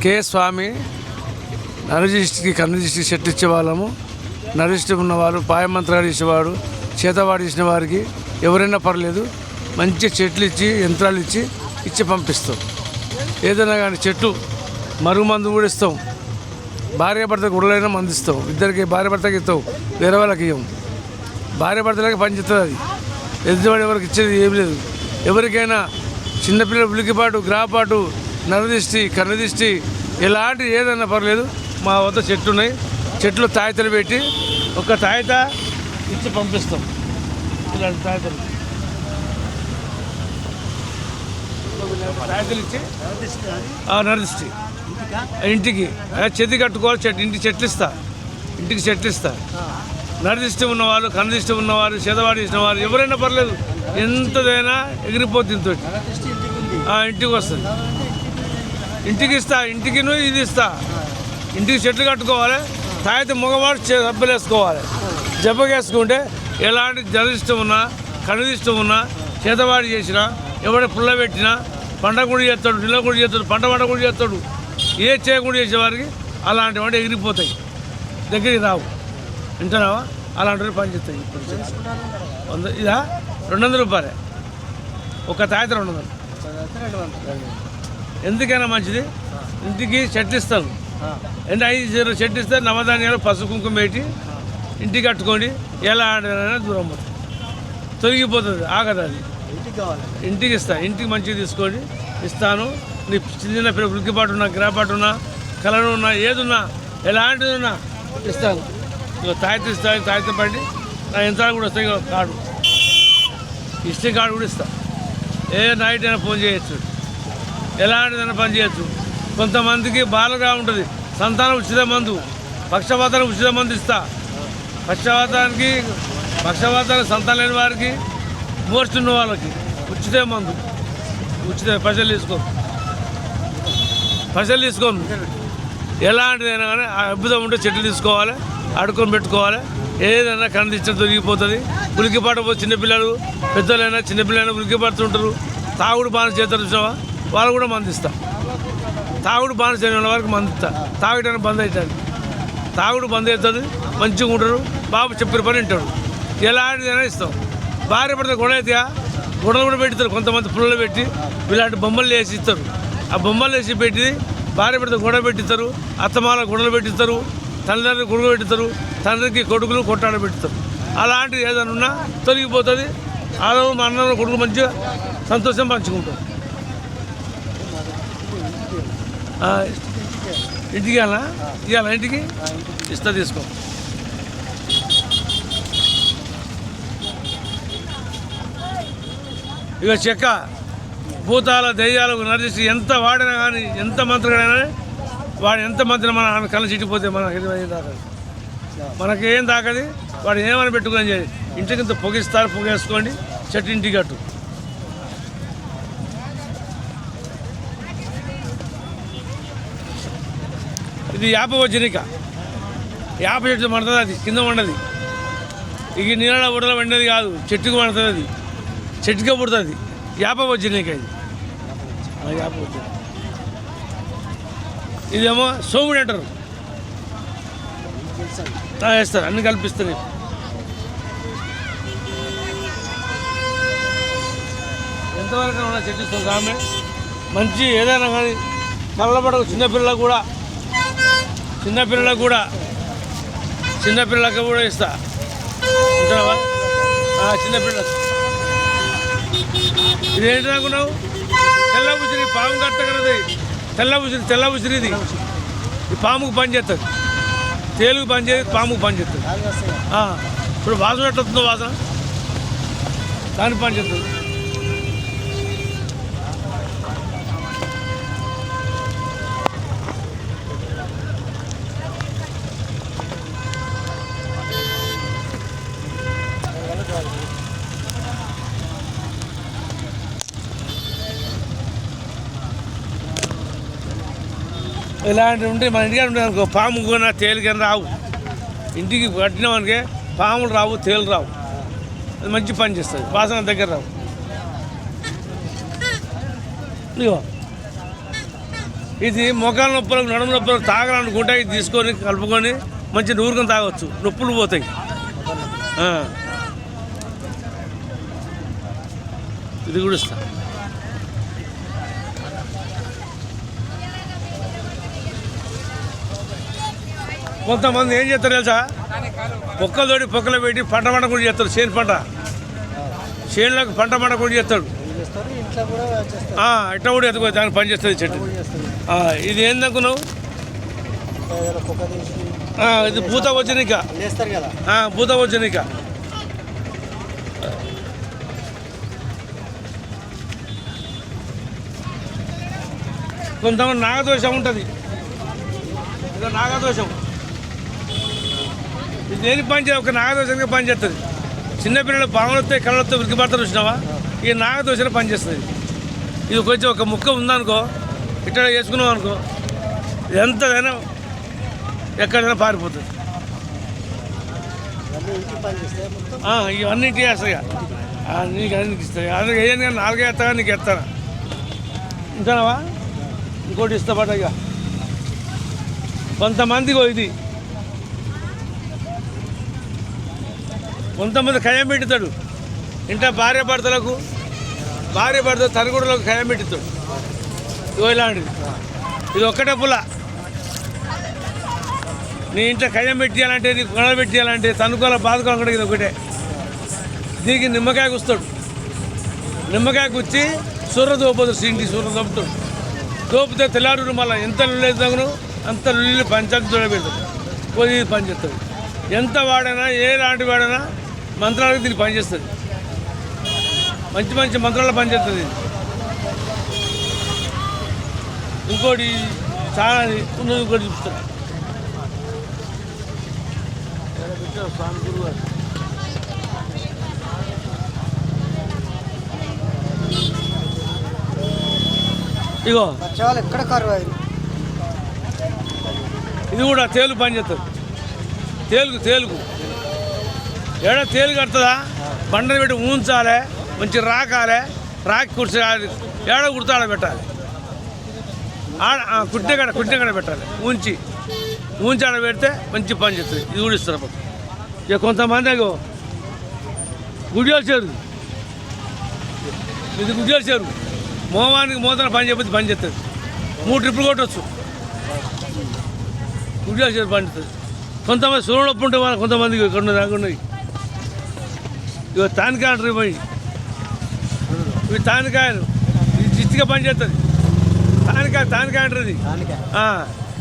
కే స్వామి నరజిస్టికి కన్నజిస్టికి set ఇచ్చేవాళ్ళము. నరిష్టి ఉన్నవారు పాయమంత్రాలు ఇచ్చేవాడు, చేతవాడు ఇచ్చిన వారికి ఎవరైనా పర్లేదు మంచి చెట్లు ఇచ్చి యంత్రాలు ఇచ్చి పంపిస్తాం. ఏదైనా కానీ చెట్టు మరుగుమందు కూడా ఇస్తాం. భార్య భర్తకు ఉడలైనా మంది ఇస్తాం. ఇద్దరికి భార్య భర్తకి ఇస్తాం, వేరే వాళ్ళకి ఇవ్వం. భార్య భర్తలకి పనిచేస్తుంది. అది ఎదుటివాడు ఎవరికి ఇచ్చేది ఏం లేదు. ఎవరికైనా చిన్నపిల్లల ఉలికిపాటు, గ్రాపాటు, నరదిష్టి, కన్నదిష్టి ఇలాంటి ఏదైనా పర్లేదు మా వద్ద చెట్లు ఉన్నాయి. చెట్లు తాయితలు పెట్టి ఒక తాయిత ఇచ్చి పంపిస్తాం. ఇలాంటి తాయితలు ఇచ్చి నరదిష్టి ఇంటికి చెది కట్టుకోవాలి. ఇంటికి చెట్లు ఇస్తా. నరదిష్టి ఉన్నవాళ్ళు, కన్నదిష్టి ఉన్నవారు, చేతవాడి ఇచ్చిన వారు ఎవరైనా పర్లేదు, ఎంతదైనా ఎగిరిపోతుంది. ఇంతో ఇంటికి వస్తుంది. ఇంటికి ఇస్తా. ఇంటికి ఇది ఇస్తా. ఇంటికి చెట్లు కట్టుకోవాలి. తాయితే మగవాడు దెబ్బలు వేసుకోవాలి. జబ్బగేసుకుంటే ఎలాంటి జలదిష్టం ఉన్నా, కనుదిష్టం ఉన్నా, చేతవాడి చేసినా, ఎవడ పుల్ల పెట్టినా పంట కూడా చేస్తాడు, నిల్ల కూడా చేస్తాడు, పంట కూడా చేస్తాడు. ఏ చేయకుండా చేసేవారికి అలాంటి వాటి ఎగిరిపోతాయి, దగ్గరికి రావు. వింటున్నావా? అలాంటి పని చేస్తాయి. ఇదా 200 రూపాయలే ఒక తాయిత 200. ఎందుకైనా మంచిది. ఇంటికి చెట్లు ఇస్తాను. అంటే 5 చెట్లు ఇస్తే నవధాన్యాలు పసుపు కుంకుమ పెట్టి ఇంటికి కట్టుకోండి. ఎలా ఆడైనా దూరం పోతుంది, తొలగిపోతుంది, ఆగదు. అది ఇంటికి ఇస్తా. ఇంటికి మంచిగా తీసుకోండి, ఇస్తాను. నీ చిన్న పిల్లల ఉలికిపాటు ఉన్నా, గ్రాపాటు ఉన్నా, కలర్ ఉన్నా, ఏదున్నా, ఎలాంటిది ఉన్నా ఇస్తాను. ఇక తాయిత ఇస్తాను. తాయిత పడి నా యంత్రాలు కూడా వస్తాయి. కార్డు హిస్టరీ కార్డు కూడా ఇస్తా. ఏ నైట్ అయినా ఫోన్ చేయొచ్చు, ఎలాంటిదైనా పని చేయొచ్చు. కొంతమందికి బాలుగా ఉంటుంది, సంతానం ఉచిత మందు, పక్షవాతానికి ఉచిత మందు ఇస్తా. పక్షవాతానికి సంతానం లేని వారికి, మోస్ట్ ఉన్న వాళ్ళకి ఉచిత మందు, పైసలు తీసుకోను. ఎలాంటిదైనా కానీ అద్భుతం ఉంటే చెట్లు తీసుకోవాలి, అడుకొని పెట్టుకోవాలి. ఏదైనా కనిదిస్తే దొరికిపోతుంది. ఉలికిపాటు చిన్నపిల్లలు, పెద్దలైనా చిన్నపిల్లలైనా ఉలికిపడుతుంటారు. తాగుడు బాగా చేస్తారు చూసావా, వాళ్ళు కూడా మందిస్తా. తాగుడు బాగా చేయని వారికి మందిస్తా. తాగడానికి బంద్ అవుతుంది. తాగుడు బంద్ అవుతుంది, మంచిగా ఉంటారు. బాబు చెప్పిన పని వింటాడు. ఎలాంటిదైనా ఇస్తాం. భార్య పడితే గొడవ అయితే గొడవలు కూడా పెడతారు. కొంతమంది పుల్లలు పెట్టి ఇలాంటి బొమ్మలు వేసి ఇస్తారు. ఆ బొమ్మలు వేసి పెట్టి భార్య పడితే గొడవ పెట్టిస్తారు. అత్తమాల గొడవలు పెట్టిస్తారు. తల్లిదండ్రులు గొడవ పెట్టిస్తారు. తండ్రికి కొడుకులు కొట్టాడ పెడతారు. అలాంటిది ఏదైనా ఉన్నా తొలగిపోతుంది. ఆడవ మా అన్న కొడుకు మంచిగా సంతోషం పంచుకుంటారు. ఇంటికి ఇవ్వాలా ఇంటికి ఇస్తా, తీసుకో. ఇక చెక్క భూతాల దెయ్యాలకు నరిసి ఎంత వాడినా కానీ, ఎంత మంత్రుడైనా వాడు ఎంత మంత్రి మన కళ్ళ చిట్టిపోతే మనకేం దాకదు. మనకేం దాకది. వాడు ఏమని పెట్టుకొని చేయాలి. ఇంటికింత పొగిస్తారు, పొగేసుకోండి. చెట్టు ఇంటికి కట్టు. ఇది యాప వజ్రిక. యాప చెట్టు పడుతుంది, అది కింద వండది. ఇక నీళ్ళ బుడలో వండేది కాదు, చెట్టుకు పడుతుంది. అది చెట్టుకే పుడుతుంది. యాప వజ్రిక ఇది. యాప వజ్రిక. ఇదేమో సోముడు అంటారు. వేస్తారు, అన్ని కల్పిస్తారు. ఎంతవరకు ఉన్నా చెట్టు ఇస్తాం. ఆమె మంచి ఏదైనా కానీ కళ్ళబడకు. చిన్నపిల్లలకు కూడా ఇస్తా. ఉంటావా? చిన్నపిల్లలకు ఇదేంటి అనుకున్నావు? తెల్ల ఉసిరి, పాము కట్టగలది. తెల్ల ఉసిరి ఇది. ఈ పాముకు పని చేస్తుంది, తేలుగు పని చేసి పాముకు పని చేస్తుంది. ఇప్పుడు వాసన ఎట్లొస్తుందో వాసన దానికి పని చేస్తుంది. ఇలాంటివి ఉంటే మన ఇంటికి ఉంటే అనుకో, పాము కూడా తేలికని రావు. ఇంటికి కట్టినామనికే పాములు రావు, తేలు రావు. అది మంచి పని చేస్తుంది. వాసన దగ్గర రావు. ఇదిగో ఇది మోకాల నొప్పులకు నడుము నొప్పులకు తాగాలనుకుంటే ఇది తీసుకొని కలుపుకొని మంచి నూరుకొని తాగొచ్చు, నొప్పులు పోతాయి. ఇది కూడా ఇస్తా. కొంతమంది ఏం చేస్తారు తెలుసా, పొక్కలతోటి పొక్కలు పెట్టి పంట కూడా చేస్తారు. చేను పంట, చేనులకు పంట కూడా చేస్తాడు. ఇట్లా కూడా ఎత్తుకో, దానికి పని చేస్తుంది చెట్టు. ఇది ఏందనుకున్నావు, ఇది పూత వచ్చినాక, పూత వచ్చినాక కొంతమంది నాగదోషం ఉంటుంది. ఇక నాగదోషం ఇది దేనికి పని చేయాలి, ఒక నాగదోషానికి పని చేస్తుంది. చిన్నపిల్లలు పాములతో కళ్ళతో ఉరికిపడతారు చూసినావా, ఈ నాగదోషాలు పనిచేస్తుంది. ఇది కొంచెం ఒక ముక్క ఉందనుకో, ఇట్లా వేసుకున్నాం అనుకో, ఎంతదైనా ఎక్కడైనా పారిపోతుంది. ఇవన్నీ ఇంటికి వేస్తాయి, నీకు అన్నికి ఇస్తాయి. అది వేయను కానీ 4 వేస్తాగా నీకు ఎత్తానా, ఇంతనావా ఇంకోటి ఇస్తా పట. ఇక కొంతమందికి ఇది, కొంతమంది ఖయం పెట్టుతాడు ఇంట భార్య భర్తలు తనగుడులకు ఖయం పెట్టుతాడు. ఇగో ఇలాంటిది, ఇది ఒక్కటే పుల్ల. నీ ఇంట్లో ఖయం పెట్టేయాలంటే, నీకు కొనలు పెట్టేయాలంటే, తనుకోవాలి బాదుకోవాలి కూడా ఇది ఒకటే. దీనికి నిమ్మకాయ కూస్తాడు, నిమ్మకాయ కూర్చి సూర్ర దోపుతాడు, ఇంటి సూర్ర దోపుతాడు. దోపితే తెల్లారు మళ్ళీ ఎంత లుల్లి తగును అంత లుల్లి పంచాయతీ చూడబెడతాడు, పోయి పని చేస్తాడు. ఎంత వాడైనా లాంటి వాడైనా మంత్రాలకు దీన్ని పనిచేస్తుంది. మంచి మంచి మంత్రాలు పనిచేస్తుంది. ఇంకోటి చాలా ఉన్నది, ఇంకోటి చూపిస్తాడు. స్వామి గురువు గారు ఇగో ఎక్కడ కరువు, ఇది కూడా తేలు పని చేస్తుంది. తేలుగు ఏడ తేలు కడుతుందా, బండలు పెట్టి ఊంచాలి, మంచి రాకాలి, రాకి కుర్చాలి, ఏడ కుర్తాడ పెట్టాలి, కుట్టే కడ పెట్టాలి, ఊంచి ఆడ పెడితే మంచి పని చేస్తుంది. ఇది కూడా ఇస్తారు. ఇక కొంతమంది గుడియాలు చేరు, ఇది గుడియాలు చేరు, మోహానికి మోతన పని చెప్పి పని చేస్తుంది. 3 ట్రిప్పులు కొట్టవచ్చు, గుడియాలు చేరు పని చేస్తుంది. కొంతమంది సూర్యుడు ఉంటే వాళ్ళు కొంతమందికి ఇక్కడ రాకున్నాయి. ఇవి తానికాయ అంటారు, ఇవి తానికాయలు, ఇది దిష్టిగా పని చేస్తుంది. తానికాయ అంటారు,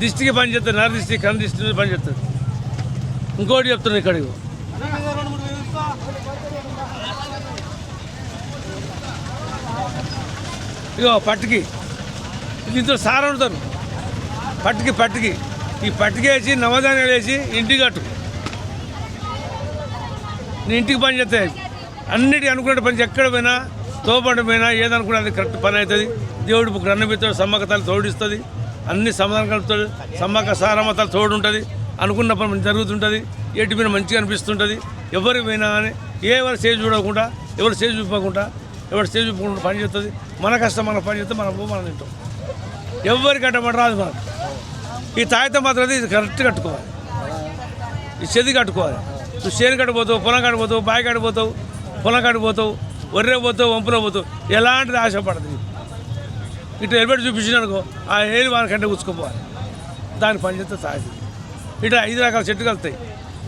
దిష్టికి పని చేస్తుంది. నర దిష్టి, కన్ను దిష్టి పని చేస్తుంది. ఇంకోటి చెప్తున్నాను ఇక్కడ, ఇగో పట్టుకి, దీంతో సారం ఉంటారు. పట్టుకి ఈ పట్టుకి వేసి నవధాన్యాలు వేసి ఇంటికి కట్టు, నీ ఇంటికి పని చేస్తాయి. అన్నిటికీ అనుకునే పని, ఎక్కడ పోయినా తోపంట పోయినా ఏదనుకున్నా అది కరెక్ట్ పని అవుతుంది. దేవుడు బుక్ రన్న పెడతాడు, సమ్మకతాలు తోడిస్తుంది, అన్ని సమాధానం కలుపుతాడు. సమ్మక సారమతాలు తోడు ఉంటుంది, అనుకున్న పని జరుగుతుంటుంది. ఎటు మీద మంచిగా అనిపిస్తుంటుంది. ఎవరికి పోయినా కానీ ఎవరు స్టేజ్ చూడకుండా, ఎవరు స్టేజ్ చూపకుండా పని చేస్తుంది. మన కష్టం మన పని చేస్తే మనం తింటాం. ఎవరికి కట్టబడి రాదు మనకు. ఈ తాయితం మాత్రం ఇది కరెక్ట్ కట్టుకోవాలి, ఈ చెది కట్టుకోవాలి. నువ్వు చేను కట్టిపోతావు, పొలం కట్టిపోతావు, బావి కట్టిపోతావు, పొలం కట్టిపోతావు, ఒర్రే పోతావు, వంపులో పోతావు, ఎలాంటిది ఆశపడదు. ఇట్లా హెల్మెట్ చూపించిన అనుకో, ఆ ఏళ్ళు వానికంటే కూర్చుకోపోవాలి. దాని పని చేస్తే తాగుతుంది. ఇట్లా 5 రకాల చెట్లు కలుతాయి.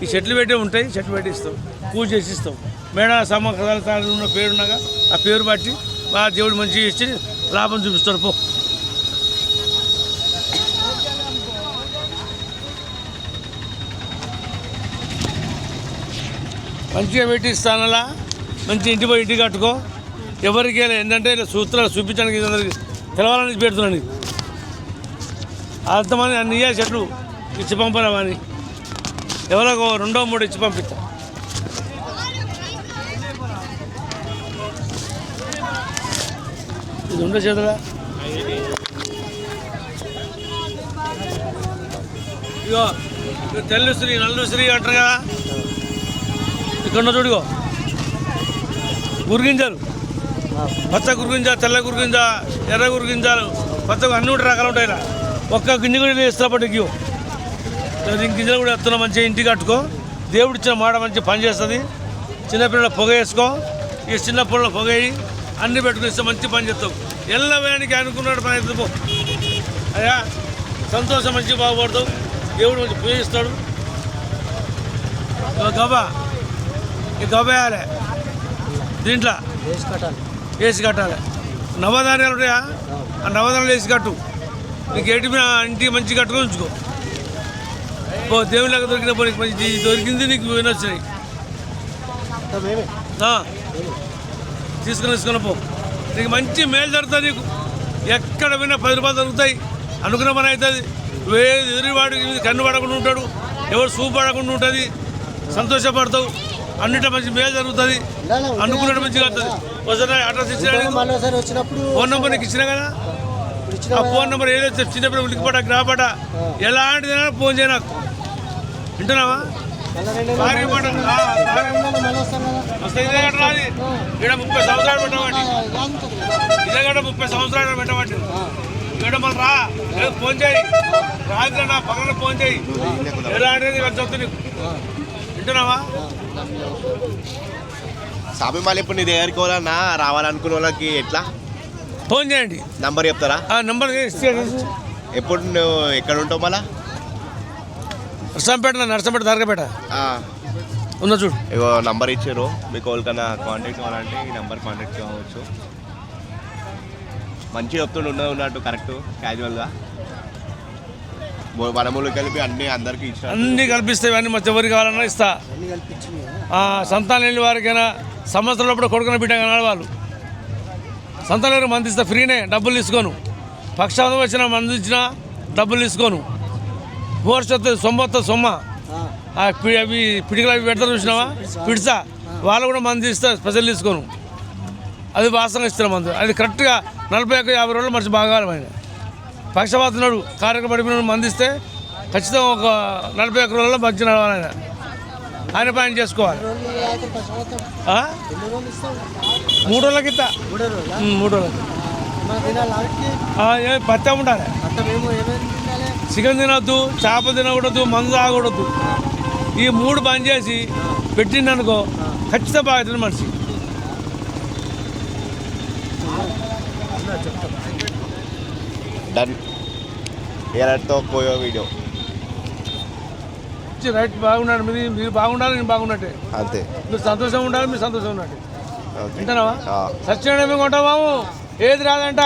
ఈ చెట్లు పెట్టి ఉంటాయి, చెట్లు పెట్టి ఇస్తాం, పూజ చేసి ఇస్తాం. మేడ సమ్మకాలు ఉన్న పేరున్నాగా ఆ పేరు బట్టి ఆ దేవుడు మంచిగా ఇచ్చి లాభం చూపిస్తాడు. పో మంచిగా పెట్టి ఇస్తానలా, మంచి ఇంటి కట్టుకో. ఎవరికి ఏంటంటే సూత్రాలు చూపించడానికి తెలవాలని పెడుతున్నాను. అంతమంది అన్ని చెట్లు ఇచ్చి పంపరామని ఎవరో 2, 3 ఇచ్చి పంపిస్తా. ఇది ఉండే చేతులా ఇగో తెల్లుశ్రీ నల్లుశ్రీ అంటారు కదా, ఇక్కడ చూడుగో గురిగింజలు, పచ్చ గురిగింజ, తెల్ల గురిగింజ, ఎర్ర గురిగింజలు, పచ్చ అన్ని రకాలు ఉంటాయి. ఒక్క గింజ కూడా ఇస్తాపట్టి గింజలు కూడా ఎత్తున్నా మంచిగా ఇంటికి కట్టుకో. దేవుడు ఇచ్చిన మాట మంచిగా పని చేస్తుంది. చిన్నపిల్లల పొగ వేసుకో, ఈ చిన్న పిల్లల పొగ వేయి, అన్ని పెట్టుకుని ఇస్తే మంచి పని చేస్తావు. ఎల్లవేనికి అనుకున్నాడు పని ఎత్తుకో అయ్యా. సంతోషం మంచి బాగుపడతావు, దేవుడు మంచి పూజిస్తాడు. గబా ఈ గబ వేయాలి, దీంట్లో వేసి కట్టాలి. నవధాన్యాలు ఉంటాయా, ఆ నవధాన్యాలు వేసి కట్టు. నీకు ఏటి ఇంటికి మంచి కట్టుకొని ఉంచుకో. దేవుళ్ళకి దొరికిన పనికి మంచి దొరికింది, నీకు వినొచ్చినాయి తీసుకొని పో. నీకు మంచి మేలు జరుగుతుంది. నీకు ఎక్కడ విన్నా 10 రూపాయలు దొరుకుతాయి. అనుకున్న పని అవుతుంది. ఎదురువాడు కన్ను పడకుండా ఉంటాడు, ఎవరు చూపు పడకుండా ఉంటుంది. సంతోషపడతావు, అన్నిట మంచి మేలు జరుగుతుంది. అనుకున్నట్టు మంచిగా వస్తుంది. ఒకసారి అడ్రస్ ఇచ్చిన ఫోన్ నెంబర్ నీకు ఇచ్చినా కదా, ఆ ఫోన్ నెంబర్ ఏదైతే చిన్నప్పుడు ఉలికిపడ గ్రాపట ఎలాంటిదైనా ఫోన్ చేయ నాకు. వింటున్నావా? ఇదే గట్ట రాది, ఇక్కడ 30 సంవత్సరాలు పెట్టబట్టి, ఇదే గట్ట 30 సంవత్సరాలు పెట్టబట్టి ఇక్కడ మళ్ళీ రా, ఫోన్ చేయి. రాత్రి నా పక్కన ఫోన్ చేయి. ఎలాంటిది చెప్తా నీకు. వింటున్నావా? సాబిమాలి ఇప్పుడు నీ దగ్గరికి వాళ్ళన్నా రావాలనుకున్న వాళ్ళకి ఎట్లా ఫోన్ చేయండి. నంబర్ చెప్తారా? నంబర్ ఎప్పుడు నువ్వు ఎక్కడ ఉంటావు? మళ్ళా నర్సంపేట దర్గాపేట ఉన్నా చూడు. ఇగో నంబర్ ఇచ్చారు, మీకు ఎవరికైనా కాంటాక్ట్ కావాలంటే ఈ నెంబర్ కాంటాక్ట్ కావచ్చు. మంచిగా చెప్తుండే ఉన్నట్టు కరెక్ట్ క్యాజువల్గా వనములు కలిపి అందరికీ ఇచ్చా, అన్నీ కల్పిస్తాయి. అన్నీ మొత్తం ఎవరికి కావాలన్నా ఇస్తా. సంతానం లేని వారికైనా సంవత్సరంలో కూడా కొడుకున్న బిడ్డ కనాలి. వాళ్ళు సంతానం మంది ఇస్తా, ఫ్రీనే, డబ్బులు తీసుకోను. పక్షాతం వచ్చిన మంది ఇచ్చినా డబ్బులు తీసుకోను. మోర్చొత్త సొమ్మ అవి పిడికలు అవి పెడతారు చూసినావా, పిడిసా వాళ్ళు కూడా మంది ఇస్తా, స్పెషల్ తీసుకోను. అది వాస్తవంగా ఇస్తాను మందు. అది కరెక్ట్గా 41-50 రోజులు మంచి బాగా ఆయన పక్షపాతున్నాడు కార్యక్రమం పడిపోయిన మంది ఇస్తే ఖచ్చితంగా ఒక 41 రోజుల్లో మంచి నడవాలి. ఆయన పని చేసుకోవాలి. 3 రోజులకి ఇస్తా, 3 రోజులకి పత్తా ఉండాలి. చికెన్ తినొద్దు, చేప తినకూడదు, మందు తాగకూడదు. ఈ 3 బంద్ చేసి పెట్టిందనుకో ఖచ్చితంగా బాగుతుంది మనిషి. డన్. ఏరతో పోయో వీడియో రైట్ బాగున్నాడు. మీరు బాగుండాలి, నేను బాగున్నట్టే. అంతే. మీరు సంతోషం ఉండాలి, మీరు సంతోషం ఉన్నట్టే. వింటున్నావా? సత్యనారాయణ కొంటావు బాబు, ఏది రాదంట.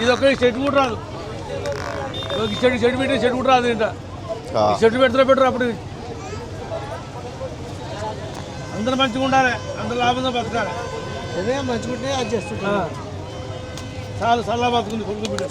ఇది ఒక్క చెట్టు కూడా రాదు. చెట్టు పెట్టి చెట్టు కూడా రాదు. ఇంట చెట్టు పెట్టరు అప్పుడు. అందరూ మంచిగా ఉండాలి, అందరూ లాభంగా బతకాలి. మంచిగా ఉంటే అది చేస్తుంటా. చాలా సల్లా బతుకుంది కొడుకు బిడ్డ.